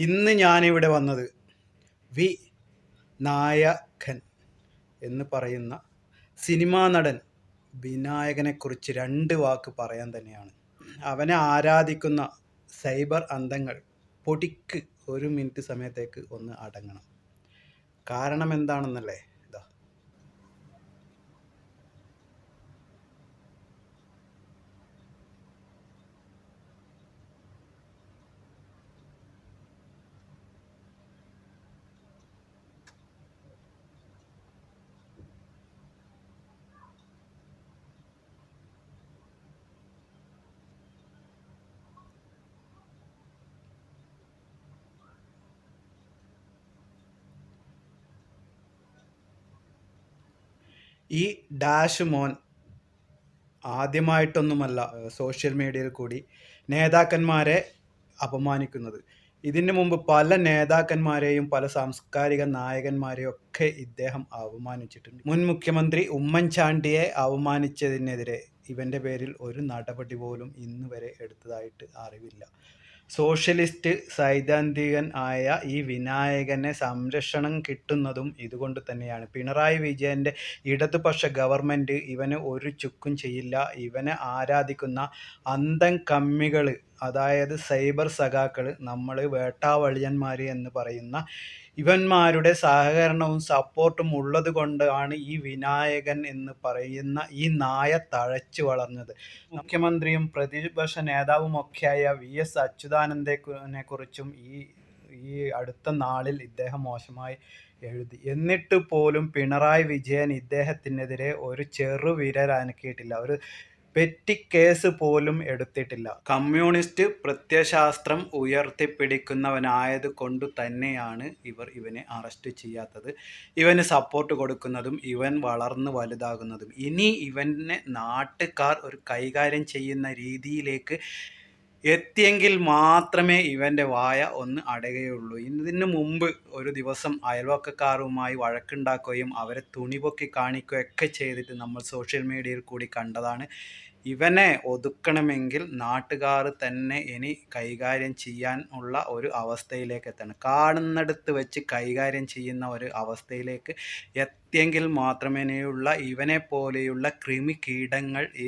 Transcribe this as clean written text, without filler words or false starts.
ഇന്ന് ഞാനിവിടെ വന്നത് വി നായകൻ എന്ന് പറയുന്ന സിനിമാ നടൻ വിനായകനെക്കുറിച്ച് രണ്ട് വാക്ക് പറയാൻ തന്നെയാണ്. അവനെ ആരാധിക്കുന്ന സൈബർ അന്തങ്ങൾ പൊടിക്ക് ഒരു മിനിറ്റ് സമയത്തേക്ക് ഒന്ന് അടങ്ങണം. കാരണം എന്താണെന്നല്ലേ? ഇതാ ഈ ഡാഷ് മോൻ ആദ്യമായിട്ടൊന്നുമല്ല സോഷ്യൽ മീഡിയയിൽ കൂടി നേതാക്കന്മാരെ അപമാനിക്കുന്നത്. ഇതിനു മുമ്പ് പല നേതാക്കന്മാരെയും പല സാംസ്കാരിക നായകന്മാരെയും ഒക്കെ ഇദ്ദേഹം അപമാനിച്ചിട്ടുണ്ട്. മുൻ മുഖ്യമന്ത്രി ഉമ്മൻചാണ്ടിയെ അപമാനിച്ചതിനെതിരെ ഇവൻ്റെ പേരിൽ ഒരു നടപടി പോലും ഇന്ന് വരെ എടുത്തതായിട്ട് അറിവില്ല. സോഷ്യലിസ്റ്റ് സൈദ്ധാന്തികൻ ആയ ഈ വിനായകനെ സംരക്ഷണം കിട്ടുന്നതും ഇതുകൊണ്ട് തന്നെയാണ്. പിണറായി വിജയൻ്റെ ഇടതുപക്ഷ ഗവൺമെൻറ് ഇവന് ഒരു ചുക്കും ചെയ്യില്ല. ഇവനെ ആരാധിക്കുന്ന അന്തം കമ്മികൾ, അതായത് സൈബർ സഖാക്കൾ, നമ്മൾ വേട്ടാവളിയന്മാർ എന്ന് പറയുന്ന ഇവന്മാരുടെ സഹകരണവും സപ്പോർട്ടും ഉള്ളത് കൊണ്ടാണ് ഈ വിനായകൻ എന്ന് പറയുന്ന ഈ നായ തഴച്ചു വളർന്നത്. മുഖ്യമന്ത്രിയും പ്രതിപക്ഷ നേതാവുമൊക്കെയായ VS അച്യുതാനന്ദനെ കുറിച്ചും ഈ അടുത്ത നാളിൽ ഇദ്ദേഹം മോശമായി എഴുതി. എന്നിട്ട് പോലും പിണറായി വിജയൻ ഇദ്ദേഹത്തിനെതിരെ ഒരു ചെറുവിരൽ അനക്കിയിട്ടില്ല, ഒരു പെറ്റി കേസ് പോലും എടുത്തിട്ടില്ല. കമ്മ്യൂണിസ്റ്റ് പ്രത്യയശാസ്ത്രം ഉയർത്തിപ്പിടിക്കുന്നവനായത് കൊണ്ടു തന്നെയാണ് ഇവനെ അറസ്റ്റ് ചെയ്യാത്തത്, ഇവന് സപ്പോർട്ട് കൊടുക്കുന്നതും ഇവൻ വളർന്നു വലുതാകുന്നതും. ഇനി ഇവനെ നാട്ടുകാർ ഒരു കൈകാര്യം ചെയ്യുന്ന രീതിയിലേക്ക് എത്തിയെങ്കിൽ മാത്രമേ ഇവൻ്റെ വായ ഒന്ന് അടയുകയുള്ളൂ. ഇതിനു മുമ്പ് ഒരു ദിവസം അയൽവക്കക്കാരുമായി വഴക്കുണ്ടാക്കുകയും അവരെ തുണി പൊക്കി കാണിക്കുകയൊക്കെ ചെയ്തിട്ട് നമ്മൾ സോഷ്യൽ മീഡിയയിൽ കൂടി കണ്ടതാണ്. ഇവനെ ഒതുക്കണമെങ്കിൽ നാട്ടുകാർ തന്നെ ഇനി കൈകാര്യം ചെയ്യാൻ ഉള്ള ഒരു അവസ്ഥയിലേക്ക് എത്തണം. കാണുന്നിടത്ത് വെച്ച് കൈകാര്യം ചെയ്യുന്ന ഒരു അവസ്ഥയിലേക്ക് എത്തിയെങ്കിൽ മാത്രമേയുള്ള ഇവനെ പോലെയുള്ള കൃമി കീടങ്ങൾ ഈ